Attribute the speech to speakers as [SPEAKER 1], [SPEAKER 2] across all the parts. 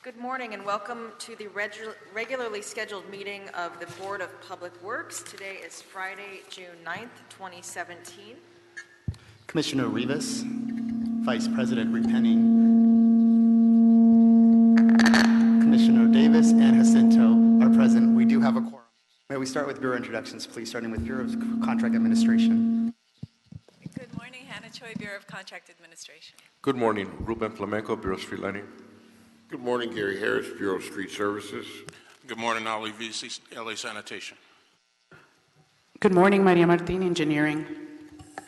[SPEAKER 1] Good morning and welcome to the regularly scheduled meeting of the Board of Public Works. Today is Friday, June 9th, 2017.
[SPEAKER 2] Commissioner Rivas, Vice President Repenning, Commissioner Davis, and Jacinto are present. We do have a quorum. May we start with Bureau introductions, please, starting with Bureau of Contract Administration.
[SPEAKER 3] Good morning, Hannah Choi, Bureau of Contract Administration.
[SPEAKER 4] Good morning, Ruben Flamenco, Bureau of Street Lighting.
[SPEAKER 5] Good morning, Gary Harris, Bureau of Street Services.
[SPEAKER 6] Good morning, Ali VC, LA Sanitation.
[SPEAKER 7] Good morning, Maria Martin, Engineering.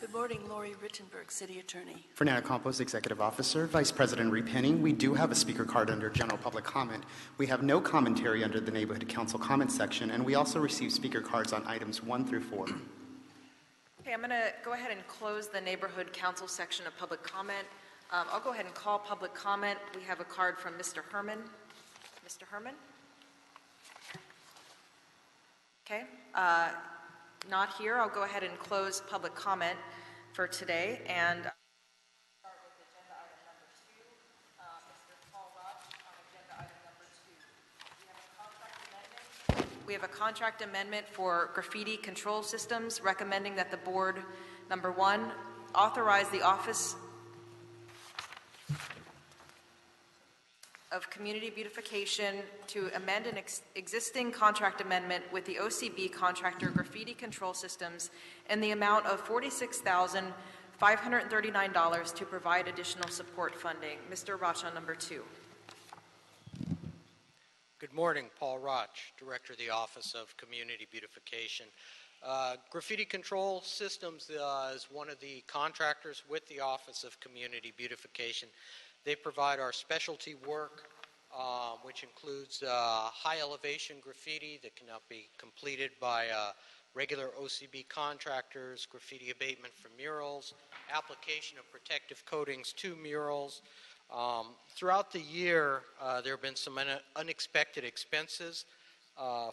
[SPEAKER 8] Good morning, Lori Rittenberg, City Attorney.
[SPEAKER 2] Fernanda Campos, Executive Officer, Vice President Repenning. We do have a speaker card under General Public Comment. We have no commentary under the Neighborhood Council comment section, and we also receive speaker cards on items 1 through 4.
[SPEAKER 1] Okay, I'm going to go ahead and close the Neighborhood Council section of public comment. I'll go ahead and call public comment. We have a card from Mr. Herman. Mr. Herman? Okay, not here. I'll go ahead and close public comment for today and start with agenda item number 2. Mr. Paul Roch on agenda item number 2. We have a contract amendment for graffiti control systems, recommending that the board, number 1, authorize the Office of Community Beautification to amend an existing contract amendment with the OCB contractor Graffiti Control Systems in the amount of $46,539 to provide additional support funding. Mr. Roch on number 2.
[SPEAKER 9] Good morning, Paul Roch, Director of the Office of Community Beautification. Graffiti Control Systems is one of the contractors with the Office of Community Beautification. They provide our specialty work, which includes high elevation graffiti that cannot be completed by regular OCB contractors, graffiti abatement for murals, application of protective coatings to murals. Throughout the year, there have been some unexpected expenses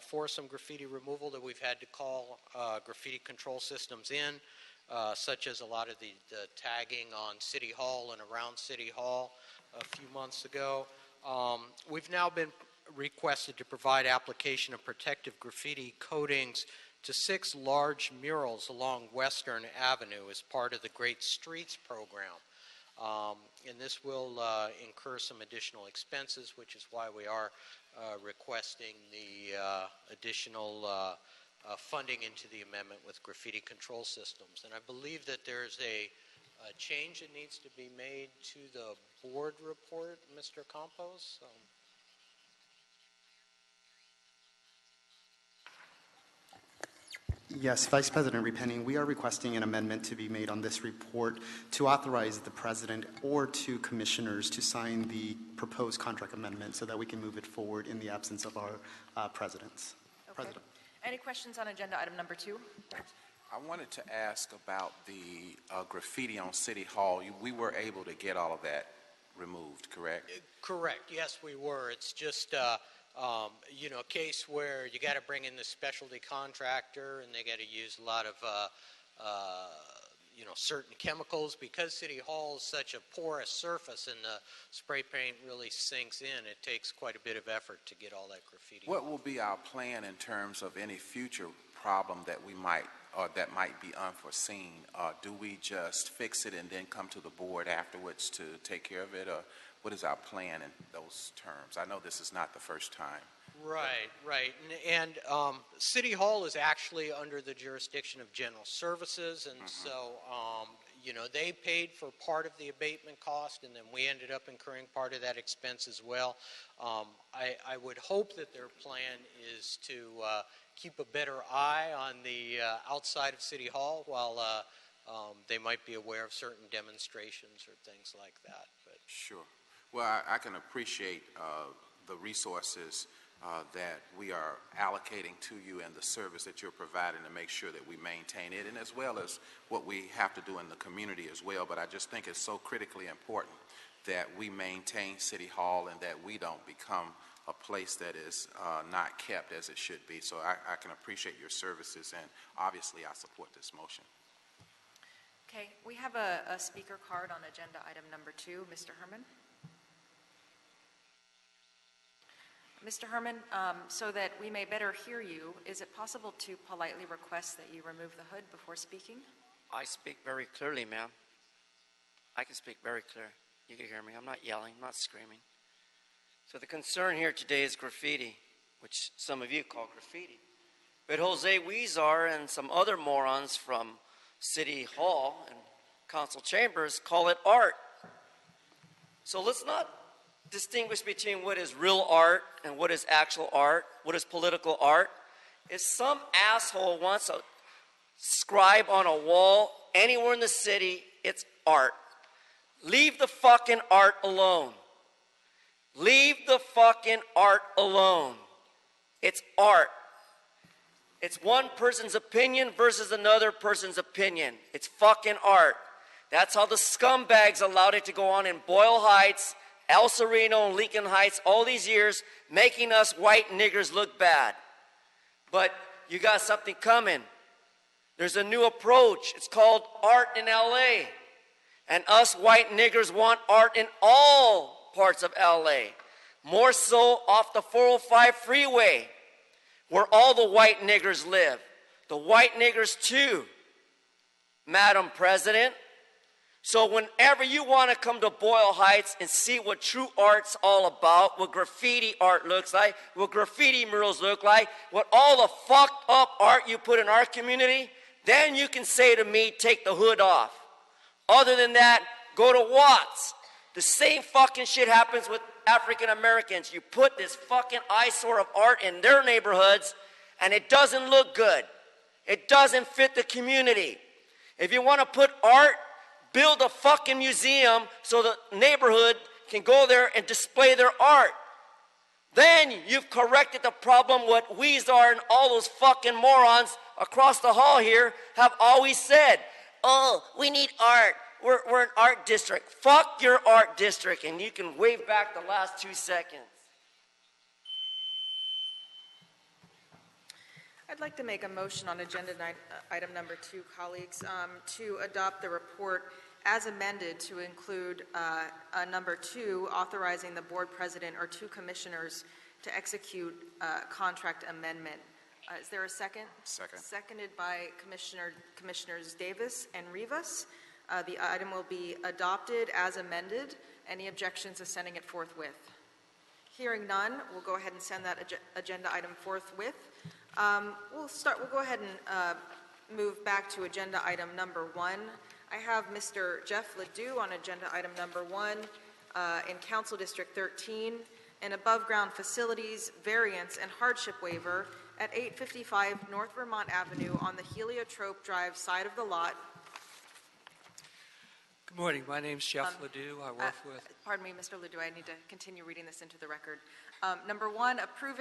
[SPEAKER 9] for some graffiti removal that we've had to call graffiti control systems in, such as a lot of the tagging on City Hall and around City Hall a few months ago. We've now been requested to provide application of protective graffiti coatings to 6 large murals along Western Avenue as part of the Great Streets program. And this will incur some additional expenses, which is why we are requesting the additional funding into the amendment with graffiti control systems. And I believe that there's a change that needs to be made to the board report, Mr. Campos.
[SPEAKER 2] Yes, Vice President Repenning, we are requesting an amendment to be made on this report to authorize the President or 2 commissioners to sign the proposed contract amendment so that we can move it forward in the absence of our presidents.
[SPEAKER 1] Okay.
[SPEAKER 2] President.
[SPEAKER 1] Any questions on agenda item number 2?
[SPEAKER 10] I wanted to ask about the graffiti on City Hall. We were able to get all of that removed, correct?
[SPEAKER 9] Correct. Yes, we were. It's just a case where you got to bring in the specialty contractor, and they got to use a lot of certain chemicals because City Hall is such a porous surface and the spray paint really sinks in. It takes quite a bit of effort to get all that graffiti.
[SPEAKER 10] What will be our plan in terms of any future problem that we might or that might be unforeseen? Do we just fix it and then come to the board afterwards to take care of it, or what is our plan in those terms? I know this is not the first time.
[SPEAKER 9] Right. And City Hall is actually under the jurisdiction of General Services, and so they paid for part of the abatement cost, and then we ended up incurring part of that expense as well. I would hope that their plan is to keep a better eye on the outside of City Hall while they might be aware of certain demonstrations or things like that. But
[SPEAKER 10] sure. Well, I can appreciate the resources that we are allocating to you and the service that you're providing to make sure that we maintain it, and as well as what we have to do in the community as well. But I just think it's so critically important that we maintain City Hall and that we don't become a place that is not kept as it should be. So I can appreciate your services, and obviously I support this motion.
[SPEAKER 1] Okay, we have a speaker card on agenda item number 2. Mr. Herman. Mr. Herman, so that we may better hear you, is it possible to politely request that you remove the hood before speaking?
[SPEAKER 11] I speak very clearly, ma'am. I can speak very clear. You can hear me. I'm not yelling, I'm not screaming. So the concern here today is graffiti, which some of you call graffiti. But Jose Huizar and some other morons from City Hall and council chambers call it art. So let's not distinguish between what is real art and what is actual art, what is political art. If some asshole wants to scribe on a wall anywhere in the city, it's art. Leave the fucking art alone. Leave the fucking art alone. It's art. It's one person's opinion versus another person's opinion. It's fucking art. That's how the scumbags allowed it to go on in Boyle Heights, El Sereno, and Lincoln Heights all these years, making us white niggers look bad. But you got something coming. There's a new approach. It's called art in LA. And us white niggers want art in all parts of LA. More so off the 405 freeway, where all the white niggers live. The white niggers too, Madam President. So whenever you want to come to Boyle Heights and see what true art's all about, what graffiti art looks like, what graffiti murals look like, what all the fucked up art you put in our community, then you can say to me, take the hood off. Other than that, go to Watts. The same fucking shit happens with African Americans. You put this fucking eyesore of art in their neighborhoods, and it doesn't look good. It doesn't fit the community. If you want to put art, build a fucking museum so the neighborhood can go there and display their art. Then you've corrected the problem. What Huizar and all those fucking morons across the hall here have always said. Oh, we need art. We're an art district. Fuck your art district, and you can wave back the last 2 seconds.
[SPEAKER 1] I'd like to make a motion on agenda item number 2, colleagues, to adopt the report as amended to include number 2, authorizing the board president or 2 commissioners to execute contract amendment. Is there a second?
[SPEAKER 10] Second.
[SPEAKER 1] Seconded by Commissioners Davis and Rivas. The item will be adopted as amended. Any objections to sending it forthwith? Hearing none, we'll go ahead and send that agenda item forthwith. We'll go ahead and move back to agenda item number 1. I have Mr. Jeff Ledoux on agenda item number 1 in Council District 13, an above-ground facilities variance and hardship waiver at 855 North Vermont Avenue on the Heliotrope Drive side of the lot.
[SPEAKER 12] Good morning. My name's Jeff Ledoux. I work with...
[SPEAKER 1] Pardon me, Mr. Ledoux. I need to continue reading this into the record. Number 1, approve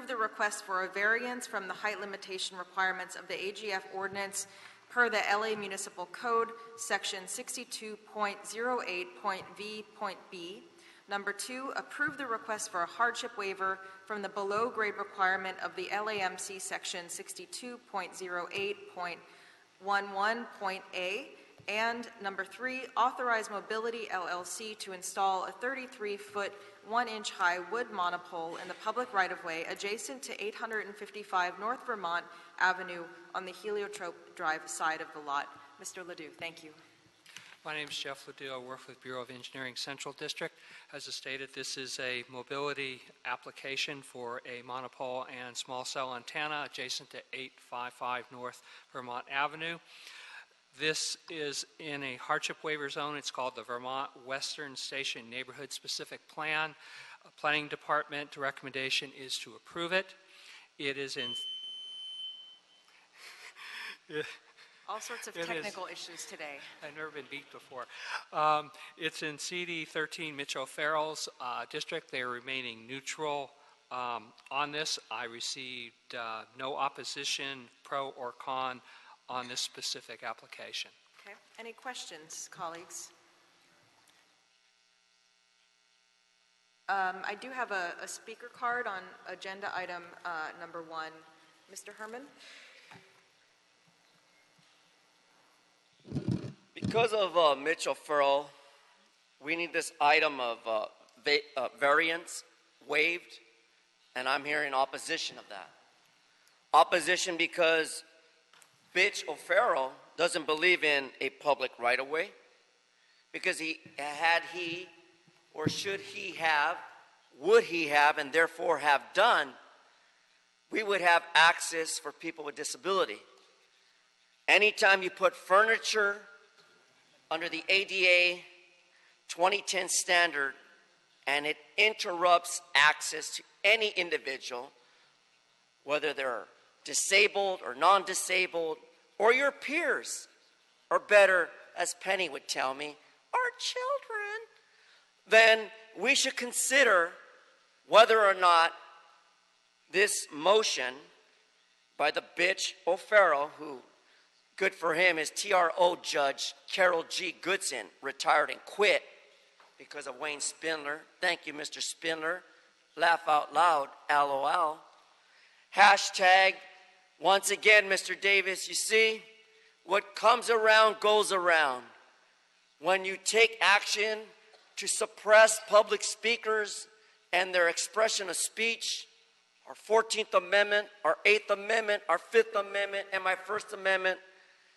[SPEAKER 1] the request for a variance from the height limitation requirements of the AGF ordinance per the LA Municipal Code, section 62.08.v.b. Number 2, approve the request for a hardship waiver from the below grade requirement of the LAMC section 62.08.11.a. And number 3, authorize Mobility LLC to install a 33-foot, 1-inch high wood monopole in the public right-of-way adjacent to 855 North Vermont Avenue on the Heliotrope Drive side of the lot. Mr. Ledoux, thank you.
[SPEAKER 12] My name is Jeff Ledoux. I work with Bureau of Engineering Central District. As I stated, this is a mobility application for a monopole and small cell antenna adjacent to 855 North Vermont Avenue. This is in a hardship waiver zone. It's called the Vermont Western Station Neighborhood Specific Plan. Planning Department recommendation is to approve it. It is in...
[SPEAKER 1] All sorts of technical issues today.
[SPEAKER 12] I've never been beat before. It's in CD 13 Mitch O'Farrell's district. They are remaining neutral on this. I received no opposition, pro or con, on this specific application.
[SPEAKER 1] Okay. Any questions, colleagues? I do have a speaker card on agenda item number 1. Mr. Herman?
[SPEAKER 11] Because of Mitch O'Farrell, we need this item of variance waived And I'm hearing opposition of that. Opposition because bitch O'Farrell doesn't believe in a public right-of-way, because he or should he have, would he have, and therefore have done, we would have access for people with disability. Anytime you put furniture under the ADA 2010 standard and it interrupts access to any individual, whether they're disabled or non-disabled, or your peers, or better, as Penny would tell me, our children, then we should consider whether or not this motion by the bitch O'Farrell, who, good for him, is TRO Judge Carol G. Goodson, retired and quit because of Wayne Spindler. Thank you, Mr. Spindler. Laugh out loud, LOL. Hashtag, once again, Mr. Davis, you see, what comes around goes around. When you take action to suppress public speakers and their expression of speech, our 14th Amendment, our 8th Amendment, our 5th Amendment, and my First Amendment,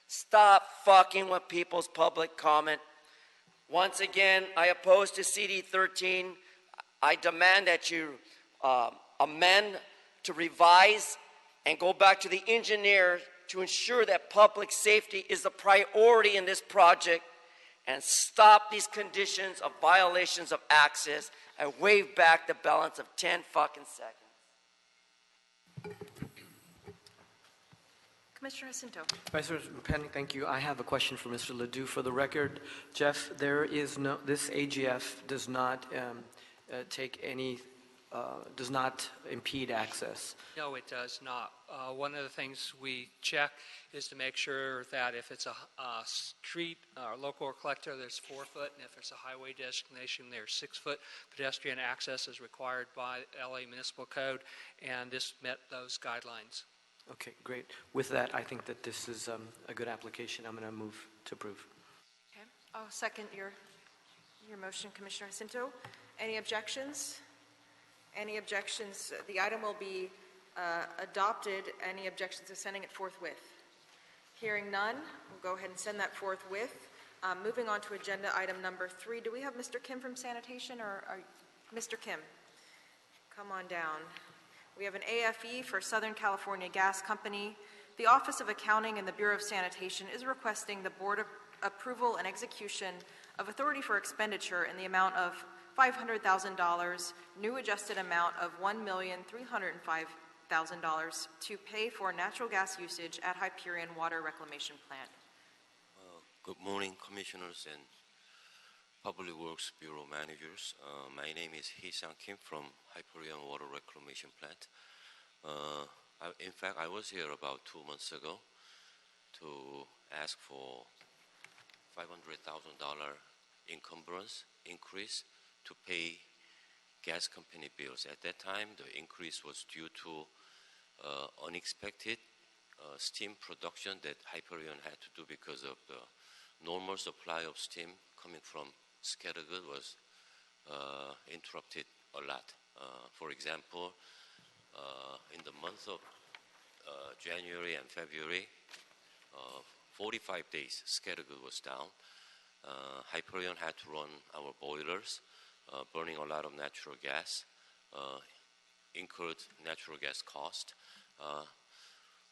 [SPEAKER 11] stop fucking with people's public comment. Once again, I oppose to CD 13. I demand that you amend to revise and go back to the engineer to ensure that public safety is a priority in this project, and stop these conditions of violations of access and wave back the balance of 10 fucking seconds.
[SPEAKER 1] Commissioner Jacinto.
[SPEAKER 13] Vice President Penny, thank you. I have a question for Mr. Ledoux. For the record, Jeff, this AGF does not does not impede access.
[SPEAKER 12] No, it does not. One of the things we check is to make sure that if it's a street or local collector, there's 4 foot, and if it's a highway designation, there's 6 foot. Pedestrian access is required by LA Municipal Code, and this met those guidelines.
[SPEAKER 13] Okay, great. With that, I think that this is a good application. I'm going to move to approve.
[SPEAKER 1] Okay, I'll second your motion, Commissioner Jacinto. Any objections? Any objections? The item will be adopted. Any objections to sending it forthwith? Hearing none, we'll go ahead and send that forthwith. Moving on to agenda item number 3. Do we have Mr. Kim from sanitation, or Mr. Kim? Come on down. We have an AFE for Southern California Gas Company. The Office of Accounting and the Bureau of Sanitation is requesting the Board of approval and execution of authority for expenditure in the amount of $500,000, new adjusted amount of $1,305,000 to pay for natural gas usage at Hyperion Water Reclamation Plant.
[SPEAKER 14] Good morning, Commissioners and Public Works Bureau Managers. My name is Hee-Sang Kim from Hyperion Water Reclamation Plant. In fact, I was here about 2 months ago to ask for $500,000 encumbrance increase to pay gas company bills. At that time, the increase was due to unexpected steam production that Hyperion had to do because of the normal supply of steam coming from Scattergood was interrupted a lot. For example, in the month of January and February, 45 days Scattergood was down. Hyperion had to run our boilers, burning a lot of natural gas, incurred natural gas cost,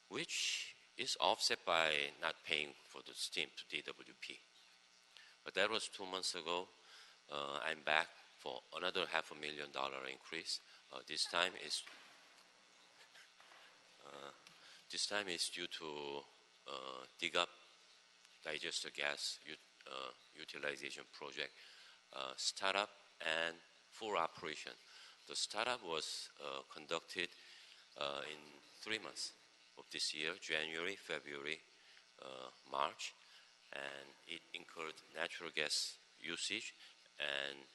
[SPEAKER 14] which is offset by not paying for the steam to DWP. But that was 2 months ago. I'm back for another $500,000 increase. This time is due to dig up digester gas utilization project startup and full operation. The startup was conducted in 3 months of this year, January, February, March, and it incurred natural gas usage. And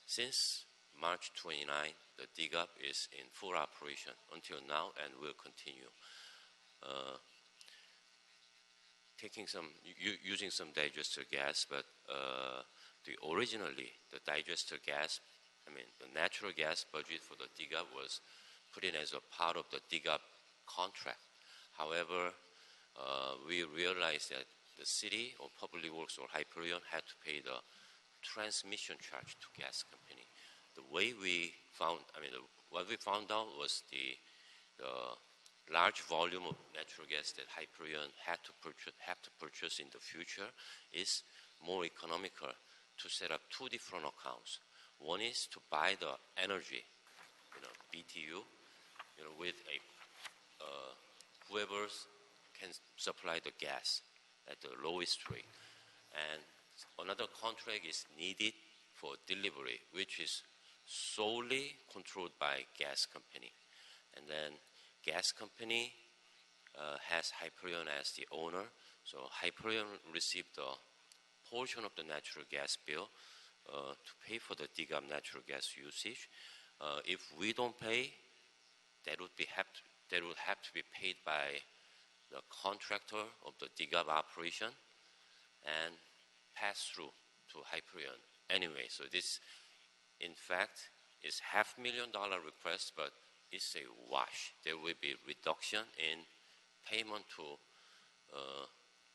[SPEAKER 14] since March 29, the dig up is in full operation until now and will continue. Using some digester gas, but originally the digester gas I mean, the natural gas budget for the DIGAP was put in as a part of the DIGAP contract. However, we realized that the city or Public Works or Hyperion had to pay the transmission charge to gas company. The way we found, what we found out was the large volume of natural gas that Hyperion have to purchase in the future is more economical to set up two different accounts. One is to buy the energy, BTU, with a whoever can supply the gas at the lowest rate. And another contract is needed for delivery, which is solely controlled by gas company. And then gas company has Hyperion as the owner. So Hyperion received a portion of the natural gas bill to pay for the DIGAP natural gas usage. If we don't pay, that would have to be paid by the contractor of the DIGAP operation and pass through to Hyperion anyway. So this, in fact, is $500,000 request, but it's a wash. There will be reduction in payment to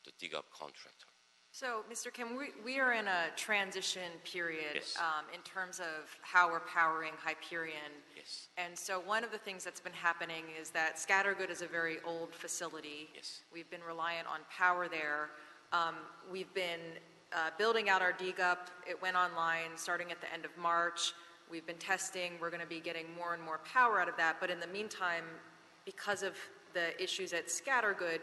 [SPEAKER 14] the DIGAP contractor.
[SPEAKER 1] So, Mr. Kim, we are in a transition period
[SPEAKER 14] Yes.
[SPEAKER 1] In terms of how we're powering Hyperion.
[SPEAKER 14] Yes.
[SPEAKER 1] And so one of the things that's been happening is that Scattergood is a very old facility.
[SPEAKER 14] Yes.
[SPEAKER 1] We've been reliant on power there. We've been building out our DGUP. It went online starting at the end of March. We've been testing. We're going to be getting more and more power out of that. But in the meantime, because of the issues at Scattergood,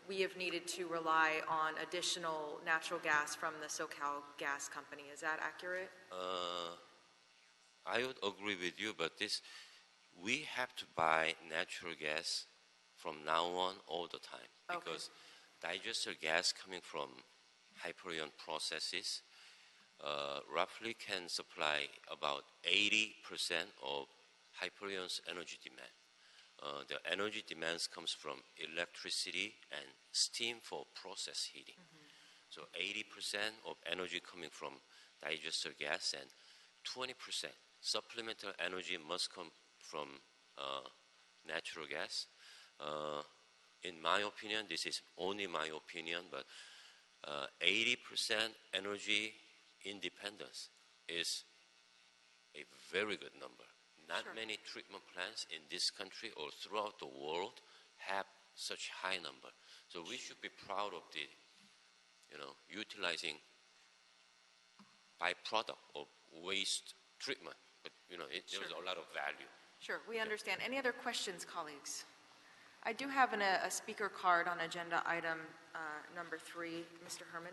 [SPEAKER 1] we have needed to rely on additional natural gas from the SoCal Gas Company. Is that accurate?
[SPEAKER 14] I would agree with you, but we have to buy natural gas from now on all the time, because digester gas coming from Hyperion processes roughly can supply about 80% of Hyperion's energy demand. The energy demands comes from electricity and steam for process heating. So 80% of energy coming from digester gas and 20% supplemental energy must come from natural gas. In my opinion, this is only my opinion, but 80% energy independence is a very good number. Not many treatment plants in this country or throughout the world have such high number. So we should be proud of the, utilizing byproduct of waste treatment. But, there's a lot of value.
[SPEAKER 1] Sure, we understand. Any other questions, colleagues? I do have a speaker card on agenda item number 3. Mr. Herman.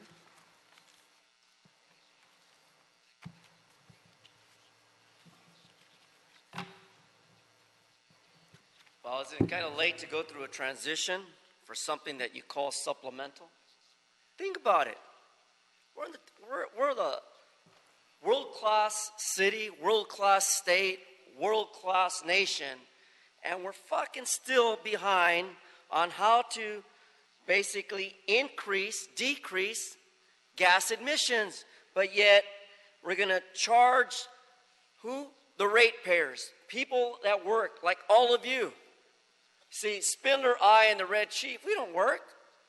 [SPEAKER 11] Well, is it kind of late to go through a transition for something that you call supplemental? Think about it. We're the world-class city, world-class state, world-class nation, and we're fucking still behind on how to basically decrease gas emissions. But yet, we're going to charge who? The ratepayers, people that work, like all of you. See, Spindler, I, and the Red Chief, we don't work.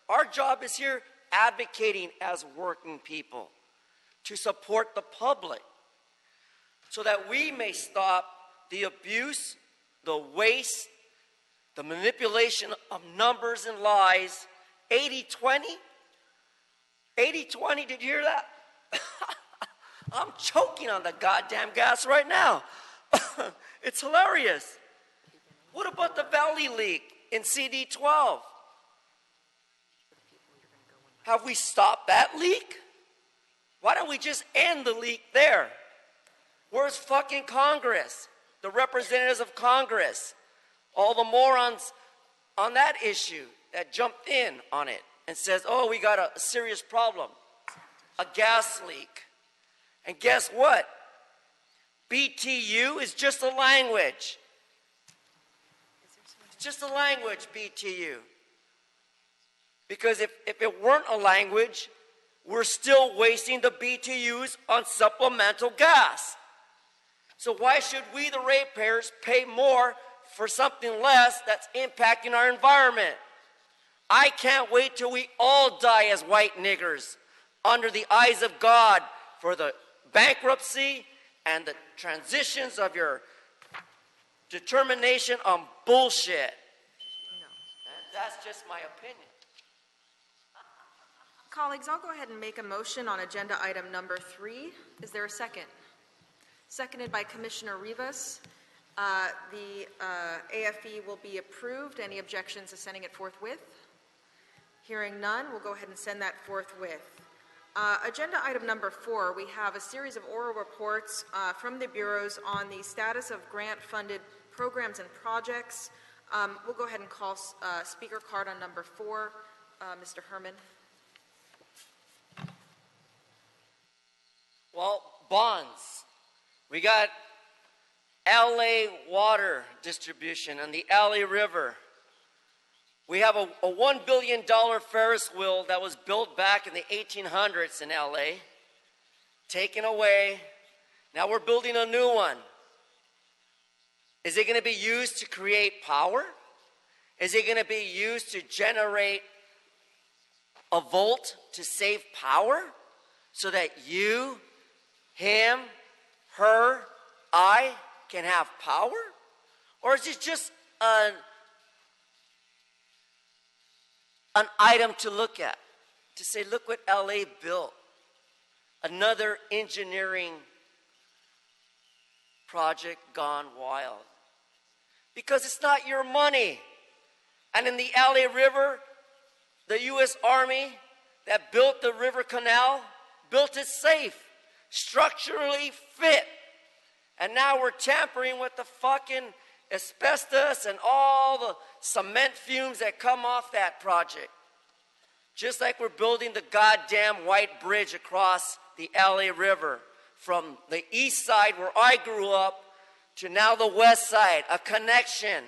[SPEAKER 11] Our job is here advocating as working people to support the public so that we may stop the abuse, the waste, the manipulation of numbers and lies. 80-20? 80-20, did you hear that? I'm choking on the goddamn gas right now. It's hilarious. What about the Valley leak in CD12? Have we stopped that leak? Why don't we just end the leak there? Where's fucking Congress? The representatives of Congress? All the morons on that issue that jumped in on it and says, oh, we got a serious problem. A gas leak. And guess what? BTU is just a language. It's just a language, BTU. Because if it weren't a language, we're still wasting the BTUs on supplemental gas. So why should we, the ratepayers, pay more for something less that's impacting our environment? I can't wait till we all die as white niggers under the eyes of God for the bankruptcy and the transitions of your determination on bullshit. That's just my opinion.
[SPEAKER 1] Colleagues, I'll go ahead and make a motion on agenda item number 3. Is there a second? Seconded by Commissioner Rivas. The AFE will be approved. Any objections to sending it forthwith? Hearing none, we'll go ahead and send that forthwith. Agenda item number 4, we have a series of oral reports from the bureaus on the status of grant-funded programs and projects. We'll go ahead and call speaker card on number 4, Mr. Herman.
[SPEAKER 11] Well, bonds. We got LA water distribution and the LA River. We have a $1 billion Ferris wheel that was built back in the 1800s in LA, taken away. Now we're building a new one. Is it going to be used to create power? Is it going to be used to generate a volt to save power so that you, him, her, I can have power? Or is it just an item to look at, to say, look what LA built, another engineering project gone wild? Because it's not your money. And in the LA River, the U.S. Army that built the river canal built it safe, structurally fit. And now we're tampering with the fucking asbestos and all the cement fumes that come off that project. Just like we're building the goddamn white bridge across the LA River from the east side where I grew up to now the west side, a connection.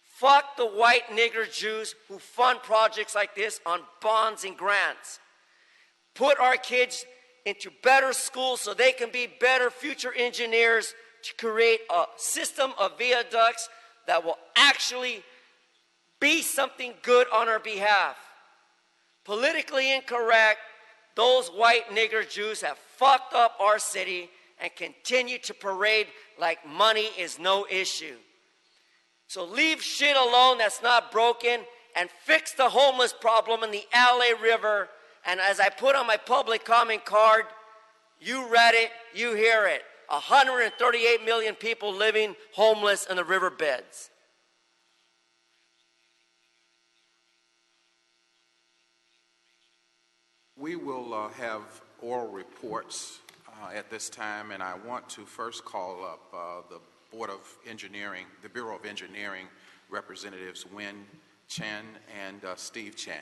[SPEAKER 11] Fuck the white nigger Jews who fund projects like this on bonds and grants. Put our kids into better schools so they can be better future engineers to create a system of viaducts that will actually be something good on our behalf. Politically incorrect, those white nigger Jews have fucked up our city and continue to parade like money is no issue. So leave shit alone that's not broken and fix the homeless problem in the LA River. And as I put on my public comment card, you read it, you hear it. 138 million people living homeless in the riverbeds.
[SPEAKER 10] We will have oral reports at this time, and I want to first call up the Board of Engineering, the Bureau of Engineering representatives, Win Chen and Steve Chan.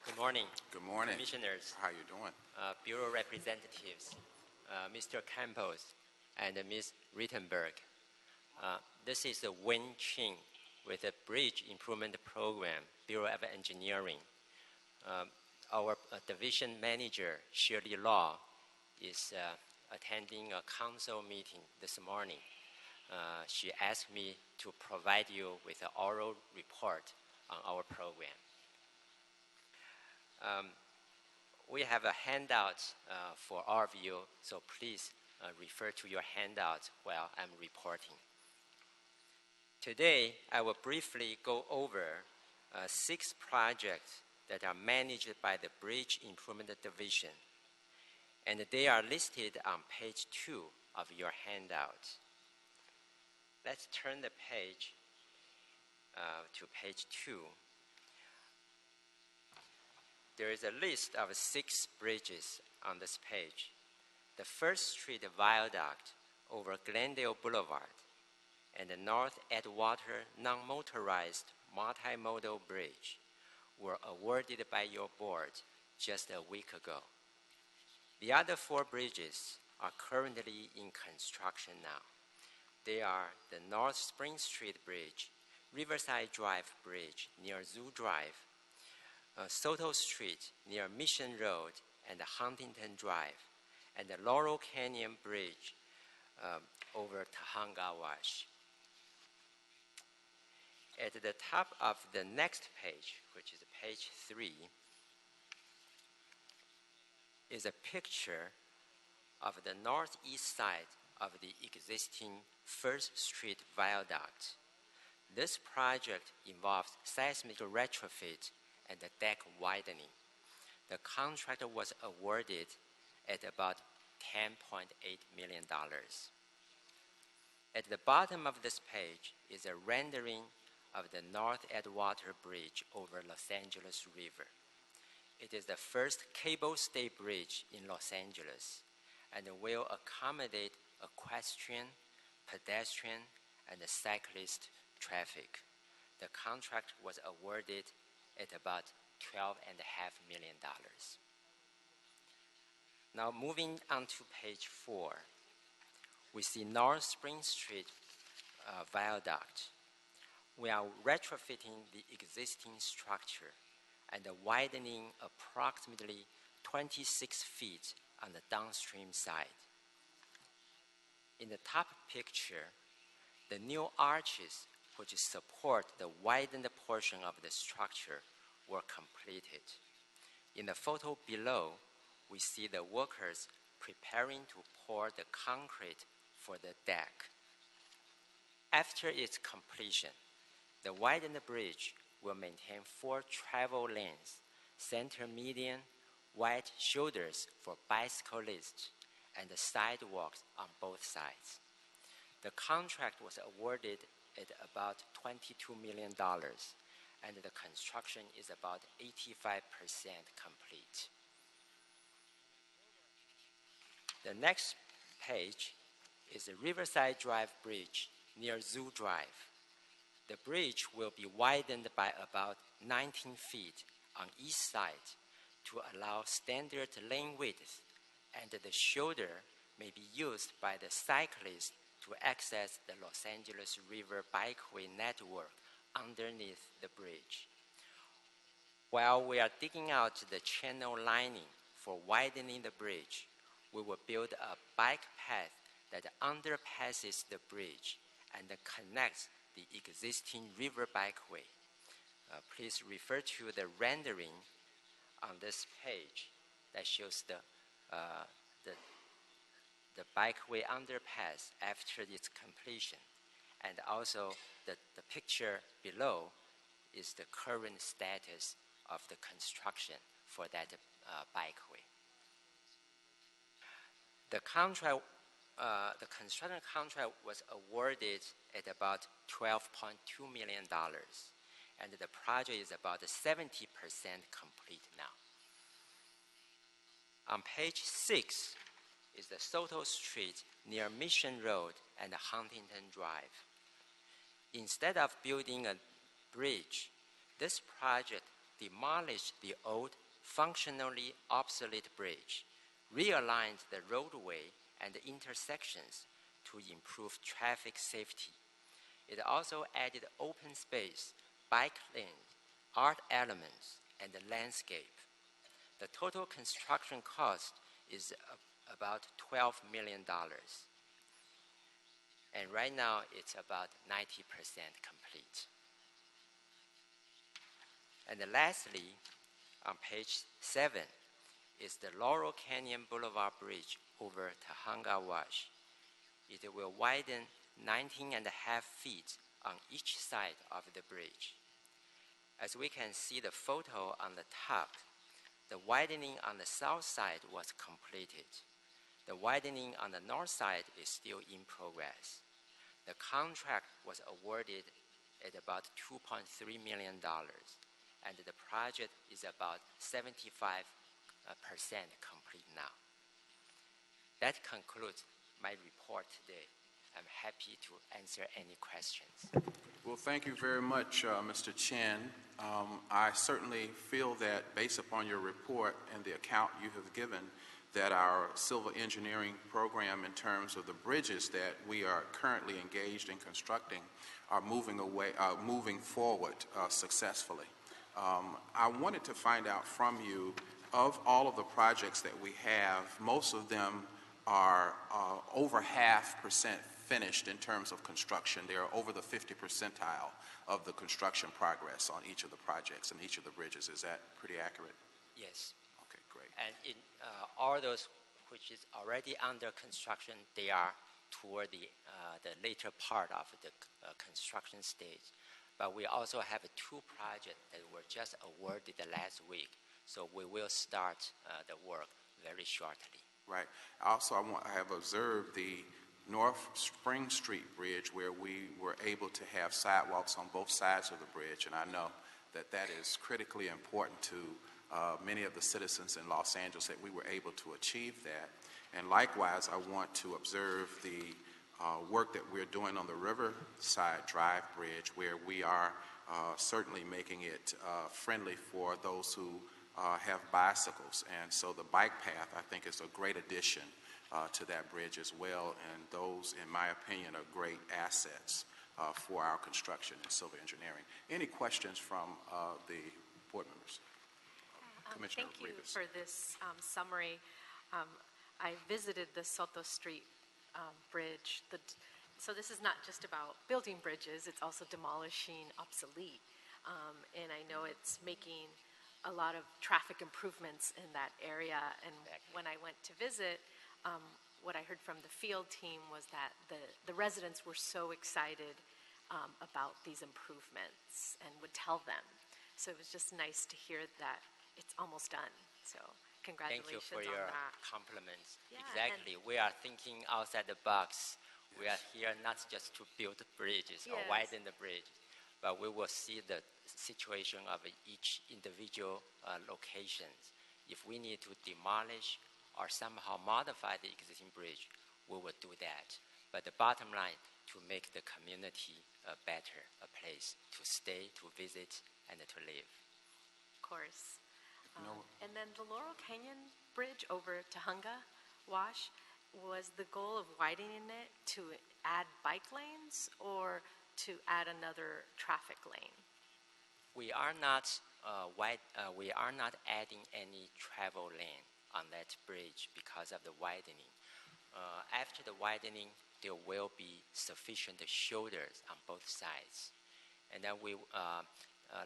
[SPEAKER 15] Good morning.
[SPEAKER 10] Good morning.
[SPEAKER 15] Commissioners.
[SPEAKER 10] How you doing?
[SPEAKER 15] Bureau representatives, Mr. Campos and Ms. Rittenberg. This is Wen Qing with the Bridge Improvement Program, Bureau of Engineering. Our division manager, Shirley Law, is attending a council meeting this morning. She asked me to provide you with an oral report on our program. We have a handout for all of you, so please refer to your handout while I'm reporting. Today, I will briefly go over 6 projects that are managed by the Bridge Improvement Division, and they are listed on page 2 of your handout. Let's turn the page to page 2. There is a list of 6 bridges on this page. The First Street Viaduct over Glendale Boulevard and the North Edgewater Non-Motorized Multimodal Bridge were awarded by your board just a week ago. The other 4 bridges are currently in construction now. They are the North Spring Street Bridge, Riverside Drive Bridge near Zoo Drive, Soto Street near Mission Road and Huntington Drive, and the Laurel Canyon Bridge over Tahanga Wash. At the top of the next page, which is page 3, is a picture of the northeast side of the existing First Street Viaduct. This project involves seismic retrofit and the deck widening. The contract was awarded at about $10.8 million. At the bottom of this page is a rendering of the North Edgewater Bridge over Los Angeles River. It is the first cable-stay bridge in Los Angeles and will accommodate equestrian, pedestrian, and cyclist traffic. The contract was awarded at about $12.5 million. Now moving on to page 4, we see North Spring Street Viaduct. We are retrofitting the existing structure and widening approximately 26 feet on the downstream side. In the top picture, the new arches which support the widened portion of the structure were completed. In the photo below, we see the workers preparing to pour the concrete for the deck. After its completion, the widened bridge will maintain 4 travel lanes, center median, wide shoulders for bicyclists, and the sidewalks on both sides. The contract was awarded at about $22 million, and the construction is about 85% complete. The next page is the Riverside Drive Bridge near Zoo Drive. The bridge will be widened by about 19 feet on each side to allow standard lane width, and the shoulder may be used by the cyclist to access the Los Angeles River bikeway network underneath the bridge. While we are digging out the channel lining for widening the bridge, we will build a bike path that underpasses the bridge and connects the existing river bikeway. Please refer to the rendering on this page that shows the bikeway underpass after its completion. And also the picture below is the current status of the construction for that bikeway. The construction contract was awarded at about $12.2 million, and the project is about 70% complete now. On page 6 is the Soto Street near Mission Road and Huntington Drive. Instead of building a bridge, this project demolished the old, functionally obsolete bridge, realigned the roadway and the intersections to improve traffic safety. It also added open space, bike lane, art elements, and the landscape. The total construction cost is about $12 million. And right now, it's about 90% complete. And lastly, on page 7, is the Laurel Canyon Boulevard Bridge over Tahanga Wash. It will widen 19.5 feet on each side of the bridge. As we can see the photo on the top, the widening on the south side was completed. The widening on the north side is still in progress. The contract was awarded at about $2.3 million, and the project is about 75% complete now. That concludes my report today. I'm happy to answer any questions.
[SPEAKER 10] Well, thank you very much, Mr. Chen. I certainly feel that based upon your report and the account you have given, that our civil engineering program in terms of the bridges that we are currently engaged in constructing are moving forward successfully. I wanted to find out from you, of all of the projects that we have, most of them are over 0.5% finished in terms of construction. They are over the 50 percentile of the construction progress on each of the projects and each of the bridges. Is that pretty accurate?
[SPEAKER 15] Yes.
[SPEAKER 10] Okay, great.
[SPEAKER 15] And in all those which is already under construction, they are toward the later part of the construction stage. But we also have 2 projects that were just awarded the last week, so we will start the work very shortly.
[SPEAKER 10] Right. Also, I have observed the North Spring Street Bridge, where we were able to have sidewalks on both sides of the bridge, and I know that that is critically important to many of the citizens in Los Angeles, that we were able to achieve that. And likewise, I want to observe the work that we're doing on the Riverside Drive Bridge, where we are certainly making it friendly for those who have bicycles. And so the bike path, I think, is a great addition to that bridge as well, and those, in my opinion, are great assets for our construction and civil engineering. Any questions from the board members? Commissioner
[SPEAKER 16] Thank you
[SPEAKER 10] Rivas.
[SPEAKER 16] for this summary. I visited the Soto Street bridge. So this is not just about building bridges, it's also demolishing obsolete. And I know it's making a lot of traffic improvements in that area. And when I went to visit, what I heard from the field team was that the residents were so excited about these improvements and would tell them. So it was just nice to hear that it's almost done. So congratulations
[SPEAKER 15] Thank you for your
[SPEAKER 16] on that.
[SPEAKER 15] compliments.
[SPEAKER 16] Yeah,
[SPEAKER 15] exactly. We are thinking outside the box. We are here not just to build bridges or
[SPEAKER 16] Yes.
[SPEAKER 15] widen the bridge, but we will see the situation of each individual locations. If we need to demolish or somehow modify the existing bridge, we will do that. But the bottom line, to make the community a better place to stay, to visit, and to live.
[SPEAKER 16] Of course. And then the Laurel Canyon Bridge over to Hunga Wash, was the goal of widening it to add bike lanes or to add another traffic lane?
[SPEAKER 15] We are not adding any travel lane on that bridge because of the widening. After the widening, there will be sufficient shoulders on both sides. And then we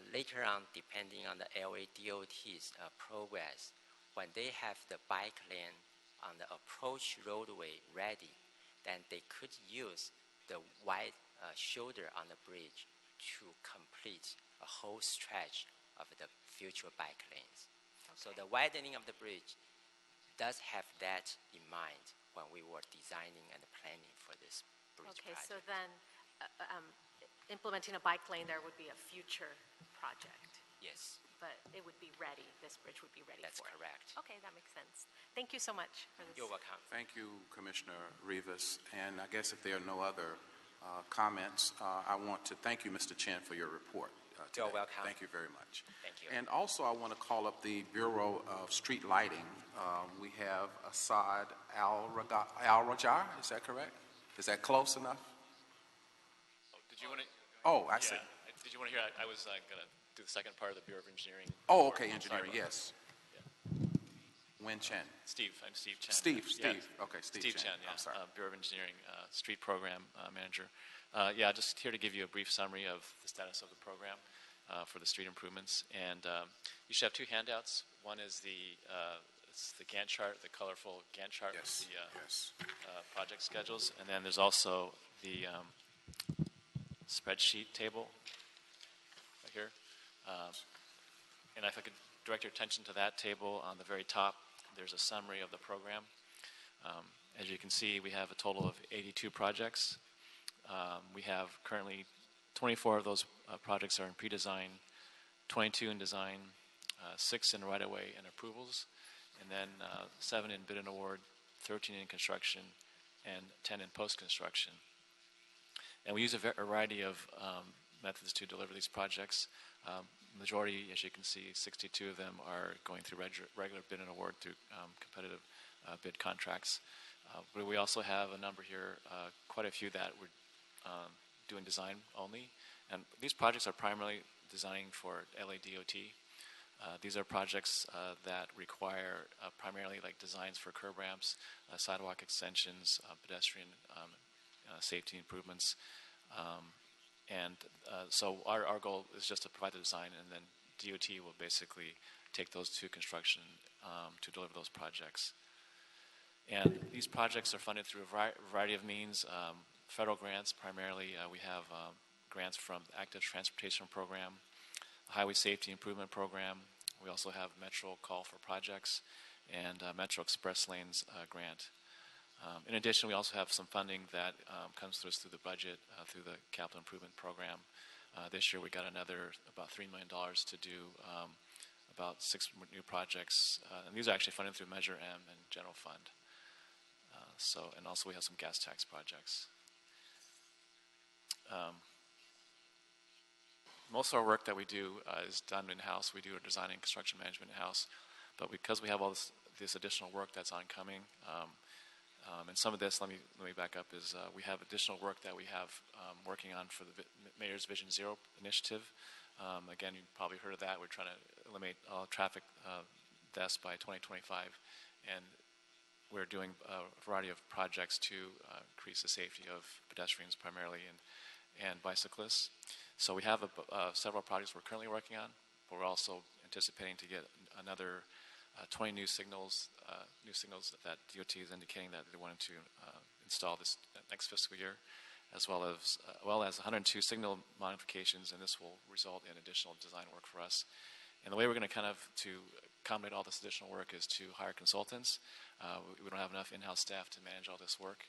[SPEAKER 15] later on, depending on the LA DOT's progress, when they have the bike lane on the approach roadway ready, then they could use the wide shoulder on the bridge to complete a whole stretch of the future bike lanes. Okay. So the widening of the bridge does have that in mind when we were designing and planning for this bridge project.
[SPEAKER 16] So then implementing a bike lane there would be a future project.
[SPEAKER 15] Yes.
[SPEAKER 16] But it would be ready, this bridge would be ready
[SPEAKER 15] That's
[SPEAKER 16] for it.
[SPEAKER 15] correct.
[SPEAKER 16] Okay, that makes sense. Thank you so much for this.
[SPEAKER 15] You're welcome.
[SPEAKER 10] Thank you, Commissioner Rivas. And I guess if there are no other comments, I want to thank you, Mr. Chen, for your report today.
[SPEAKER 15] You're welcome.
[SPEAKER 10] Thank you very much.
[SPEAKER 15] Thank you.
[SPEAKER 10] And also, I want to call up the Bureau of Street Lighting. We have Assad Al-Rajar, is that correct? Is that close enough?
[SPEAKER 17] Did you want to?
[SPEAKER 10] Oh, I see.
[SPEAKER 17] Did you want to hear? I was going to do the second part of the Bureau of Engineering.
[SPEAKER 10] Oh, okay, engineering, yes. Wen Chen.
[SPEAKER 17] Steve, I'm Steve Chen.
[SPEAKER 10] Steve,
[SPEAKER 17] Yeah.
[SPEAKER 10] okay, Steve
[SPEAKER 17] Chen,
[SPEAKER 10] I'm sorry.
[SPEAKER 17] Bureau of Engineering, Street Program Manager. Just here to give you a brief summary of the status of the program for the street improvements. And you should have two handouts. One is it's the Gantt chart, the colorful Gantt chart with the project schedules. And then there's also the spreadsheet table right here. And if I could direct your attention to that table on the very top, there's a summary of the program. As you can see, we have a total of 82 projects. We have currently 24 of those projects are in pre-design, 22 in design, 6 in right-of-way and approvals, and then 7 in bid and award, 13 in construction, and 10 in post-construction. And we use a variety of methods to deliver these projects. Majority, as you can see, 62 of them are going through regular bid and award through competitive bid contracts. But we also have a number here, quite a few that we're doing design only. And these projects are primarily designing for LADOT. These are projects that require primarily like designs for curb ramps, sidewalk extensions, pedestrian safety improvements. So our goal is just to provide the design, and then DOT will basically take those to construction to deliver those projects. And these projects are funded through a variety of means. Federal grants primarily. We have grants from the Active Transportation Program, Highway Safety Improvement Program. We also have Metro Call for Projects and Metro Express Lanes grant. In addition, we also have some funding that comes to us through the budget, through the Capital Improvement Program. This year we got another about $3 million to do about 6 new projects. And these are actually funded through Measure M and General Fund. And also we have some gas tax projects. Most of our work that we do is done in-house. We do our design and construction management in-house. But because we have all this additional work that's oncoming, and some of this, let me back up, is we have additional work that we have working on for the Mayor's Vision Zero initiative. Again, you've probably heard of that. We're trying to eliminate all traffic deaths by 2025. And we're doing a variety of projects to increase the safety of pedestrians primarily and bicyclists. So we have several projects we're currently working on, but we're also anticipating to get another 20 new signals that DOT is indicating that they wanted to install this next fiscal year, as well as 102 signal modifications, and this will result in additional design work for us. And the way we're going to to accommodate all this additional work is to hire consultants. We don't have enough in-house staff to manage all this work.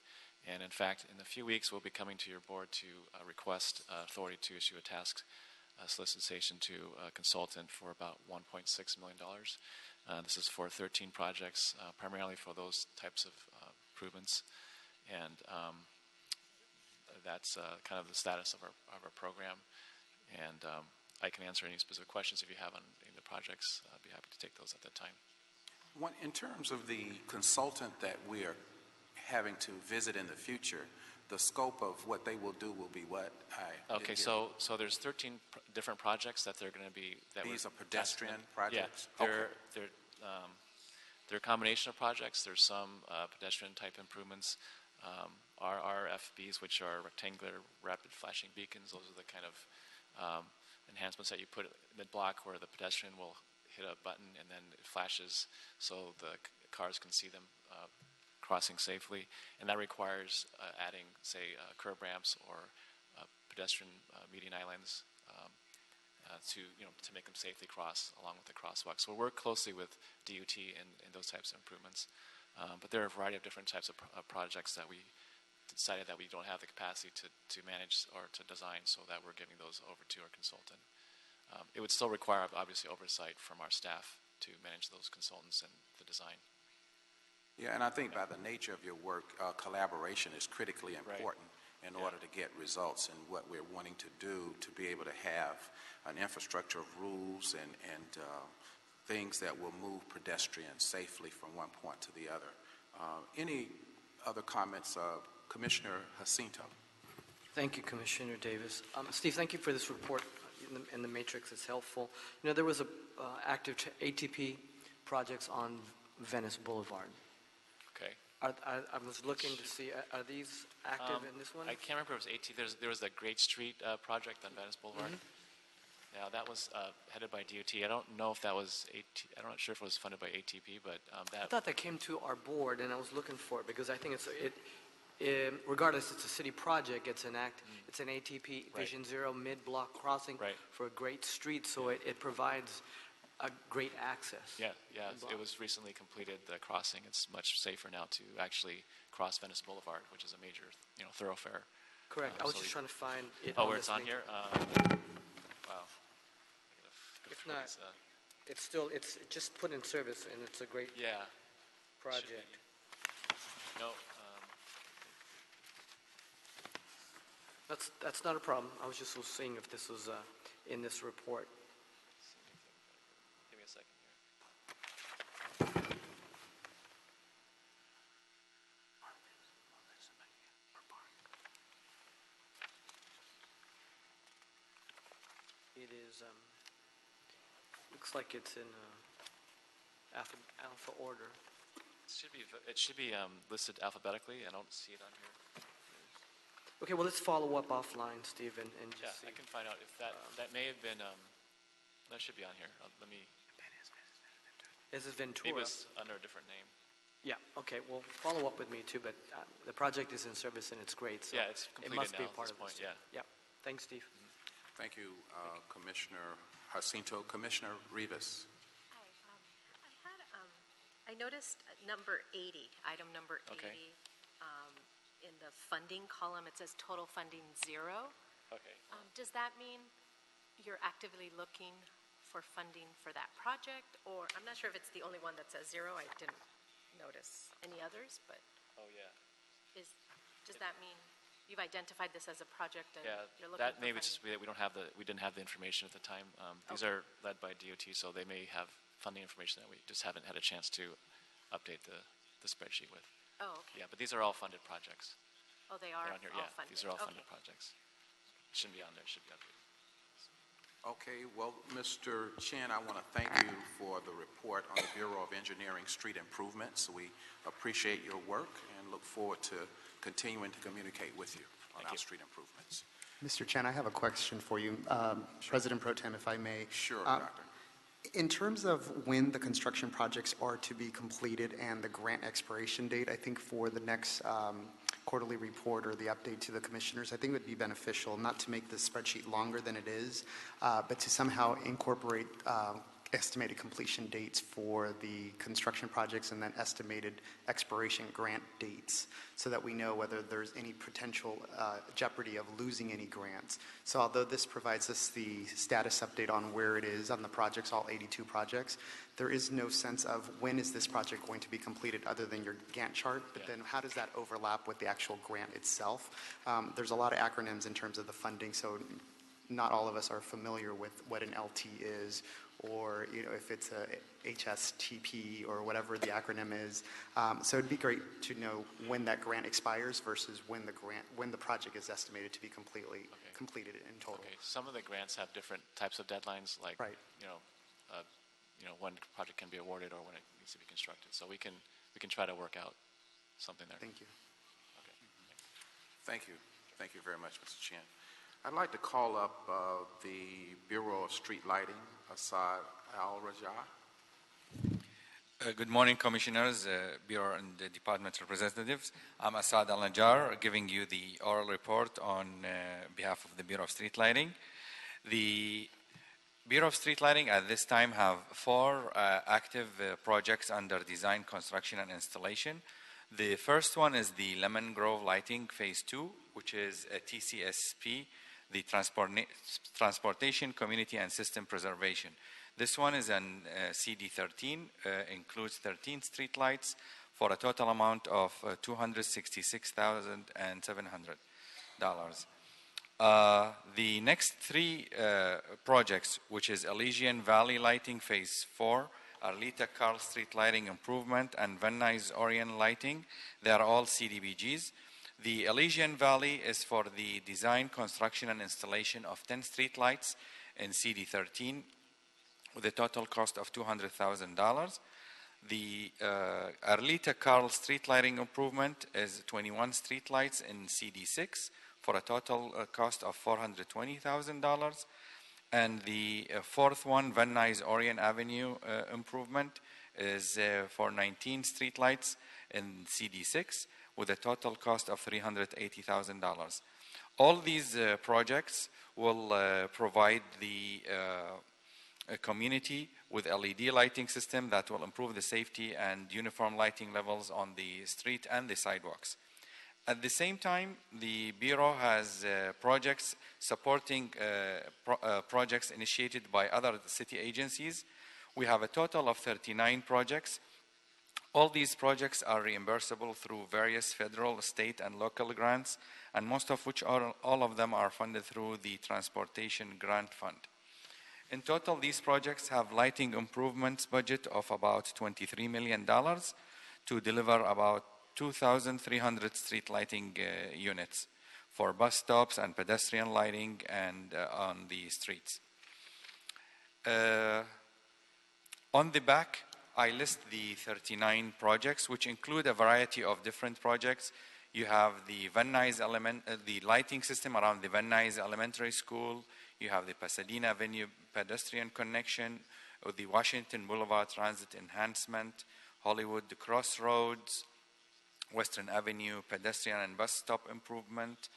[SPEAKER 17] And in fact, in a few weeks, we'll be coming to your board to request authority to issue a task solicitation to a consultant for about $1.6 million. This is for 13 projects, primarily for those types of improvements. And that's kind of the status of our program. And I can answer any specific questions if you have on any of the projects. I'd be happy to take those at that time.
[SPEAKER 10] In terms of the consultant that we are having to visit in the future, the scope of what they will do will be what?
[SPEAKER 17] Okay, so there's 13 different projects that they're going to be.
[SPEAKER 10] These are pedestrian projects?
[SPEAKER 17] Yeah, they're a combination of projects. There's some pedestrian type improvements. Our FBs, which are rectangular rapid flashing beacons, those are the kind of enhancements that you put mid-block where the pedestrian will hit a button and then it flashes so the cars can see them crossing safely. And that requires adding, say, curb ramps or pedestrian median islands to make them safely cross along with the crosswalk. So we'll work closely with DOT in those types of improvements. But there are a variety of different types of projects that we decided that we don't have the capacity to manage or to design, so that we're giving those over to our consultant. It would still require, obviously, oversight from our staff to manage those consultants and the design.
[SPEAKER 10] Yeah, and I think by the nature of your work, collaboration is critically important in order to get results in what we're wanting to do, to be able to have an infrastructure of rules and things that will move pedestrians safely from one point to the other. Any other comments? Commissioner Jacinto.
[SPEAKER 13] Thank you, Commissioner Davis. Steve, thank you for this report in the matrix. It's helpful. You know, there was a active ATP projects on Venice Boulevard.
[SPEAKER 17] Okay.
[SPEAKER 13] I was looking to see, are these active in this one?
[SPEAKER 17] I can't remember if it was AT. There was the Great Street project on Venice Boulevard. Mm-hmm. Yeah, that was headed by DOT. I don't know if that was I'm not sure if it was funded by ATP, but
[SPEAKER 13] I thought that came to our board, and I was looking for it because I think regardless, it's a city project. It's an ATP Vision Zero mid-block crossing for a great street, so it provides a great access.
[SPEAKER 17] Yeah, it was recently completed, the crossing. It's much safer now to actually cross Venice Boulevard, which is a major, thoroughfare.
[SPEAKER 13] Correct. I was just trying to find it.
[SPEAKER 17] Oh, where it's on here? Wow.
[SPEAKER 13] If not, it's just put in service, and it's a great project.
[SPEAKER 17] No.
[SPEAKER 13] That's not a problem. I was just seeing if this was in this report.
[SPEAKER 17] Give me a second here.
[SPEAKER 13] It is, looks like it's in alpha order.
[SPEAKER 17] It should be listed alphabetically. I don't see it on here.
[SPEAKER 13] Okay, well, let's follow up offline, Steve, and
[SPEAKER 17] Yeah,
[SPEAKER 13] just see.
[SPEAKER 17] I can find out if that may have been, that should be on here. Let me,
[SPEAKER 13] This is Ventura.
[SPEAKER 17] maybe it's under a different name.
[SPEAKER 13] Yeah, okay, well, follow up with me too, but the project is in service and it's great, so.
[SPEAKER 17] Yeah, it's
[SPEAKER 13] It
[SPEAKER 17] completed
[SPEAKER 13] must be
[SPEAKER 17] now
[SPEAKER 13] a part
[SPEAKER 17] at
[SPEAKER 13] of
[SPEAKER 17] this
[SPEAKER 13] this.
[SPEAKER 17] point, yeah.
[SPEAKER 13] Yeah, thanks, Steve.
[SPEAKER 10] Thank you, Commissioner Jacinto. Commissioner Rivas.
[SPEAKER 16] I noticed number 80, item number 80.
[SPEAKER 17] Okay.
[SPEAKER 16] In the funding column, it says total funding 0.
[SPEAKER 17] Okay.
[SPEAKER 16] Does that mean you're actively looking for funding for that project? Or, I'm not sure if it's the only one that says 0. I didn't notice any others, but
[SPEAKER 17] Oh, yeah.
[SPEAKER 16] does that mean you've identified this as a project and
[SPEAKER 17] Yeah,
[SPEAKER 16] you're looking for
[SPEAKER 17] that maybe
[SPEAKER 16] funding?
[SPEAKER 17] it's just we didn't have the information at the time. These
[SPEAKER 16] Okay.
[SPEAKER 17] are led by DOT, so they may have funding information that we just haven't had a chance to update the spreadsheet with.
[SPEAKER 16] Oh, okay.
[SPEAKER 17] Yeah, but these are all funded projects.
[SPEAKER 16] Oh, they are
[SPEAKER 17] They're on here,
[SPEAKER 16] all
[SPEAKER 17] yeah.
[SPEAKER 16] funded.
[SPEAKER 17] These are all
[SPEAKER 16] Okay.
[SPEAKER 17] funded projects. Shouldn't be on there, should be updated.
[SPEAKER 10] Okay, well, Mr. Chen, I want to thank you for the report on the Bureau of Engineering Street Improvements. We appreciate your work and look forward to continuing to communicate with you on our street improvements.
[SPEAKER 2] Mr. Chen, I have a question for you. President Pro Tem, if I may.
[SPEAKER 10] Sure, Doctor.
[SPEAKER 2] In terms of when the construction projects are to be completed and the grant expiration date, I think for the next quarterly report or the update to the commissioners, I think it would be beneficial not to make the spreadsheet longer than it is, but to somehow incorporate estimated completion dates for the construction projects and then estimated expiration grant dates so that we know whether there's any potential jeopardy of losing any grants. So although this provides us the status update on where it is on the projects, all 82 projects, there is no sense of when is this project going to be completed other than your Gantt chart, but then how does that overlap with the actual grant itself? There's a lot of acronyms in terms of the funding, so not all of us are familiar with what an LT is, or if it's a HSTP or whatever the acronym is. So it'd be great to know when that grant expires versus when the project is estimated to be completed in total.
[SPEAKER 17] Okay, some of the grants have different types of deadlines, like when the project can be awarded or when it needs to be constructed. So we can try to work out something there.
[SPEAKER 2] Thank you.
[SPEAKER 17] Okay.
[SPEAKER 10] Thank you. Thank you very much, Mr. Chen. I'd like to call up the Bureau of Street Lighting, Asad Al-Rajah.
[SPEAKER 18] Good morning, Commissioners, Bureau and the Department representatives. I'm Asad Al-Najjar, giving you the oral report on behalf of the Bureau of Street Lighting. The Bureau of Street Lighting at this time have 4 active projects under design, construction, and installation. The first one is the Lemon Grove Lighting Phase 2, which is a TCSP, the Transportation, Community, and System Preservation. This one is an CD13, includes 13 street lights for a total amount of $266,700. The next 3 projects, which is Elysian Valley Lighting Phase 4, Arleta Carl Street Lighting Improvement, and Van Nuys Orion Lighting, they are all CDBGs. The Elysian Valley is for the design, construction, and installation of 10 street lights in CD13 with a total cost of $200,000. The Arleta Carl Street Lighting Improvement is 21 street lights in CD6 for a total cost of $420,000. And the 4th one, Van Nuys Orion Avenue Improvement, is for 19 street lights in CD6 with a total cost of $380,000. All these projects will provide the community with LED lighting system that will improve the safety and uniform lighting levels on the street and the sidewalks. At the same time, the Bureau has projects supporting projects initiated by other city agencies. We have a total of 39 projects. All these projects are reimbursable through various federal, state, and local grants, and most of which all of them are funded through the Transportation Grant Fund. In total, these projects have lighting improvements budget of about $23 million to deliver about 2,300 street lighting units for bus stops and pedestrian lighting and on the streets. Uh, on the back, I list the 39 projects, which include a variety of different projects. You have the Van Nuys the lighting system around the Van Nuys Elementary School. You have the Pasadena Avenue pedestrian connection, or the Washington Boulevard Transit Enhancement, Hollywood Crossroads, Western Avenue pedestrian and bus stop improvement,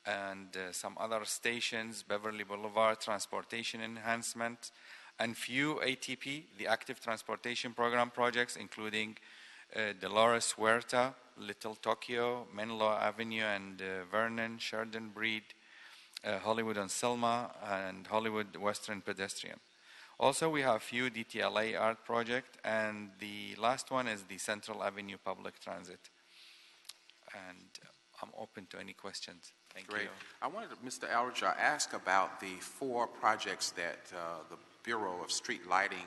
[SPEAKER 18] and some other stations, Beverly Boulevard Transportation Enhancement, and few ATP, the Active Transportation Program projects, including Dolores Huerta, Little Tokyo, Menlo Avenue and Vernon, Sheridan Breed, Hollywood and Selma, and Hollywood Western Pedestrian. Also, we have few DTLA art project, and the last one is the Central Avenue Public Transit. And I'm open to any questions. Thank
[SPEAKER 10] Great.
[SPEAKER 18] you.
[SPEAKER 10] I wanted to, Mr. Alrajar, ask about the 4 projects that the Bureau of Street Lighting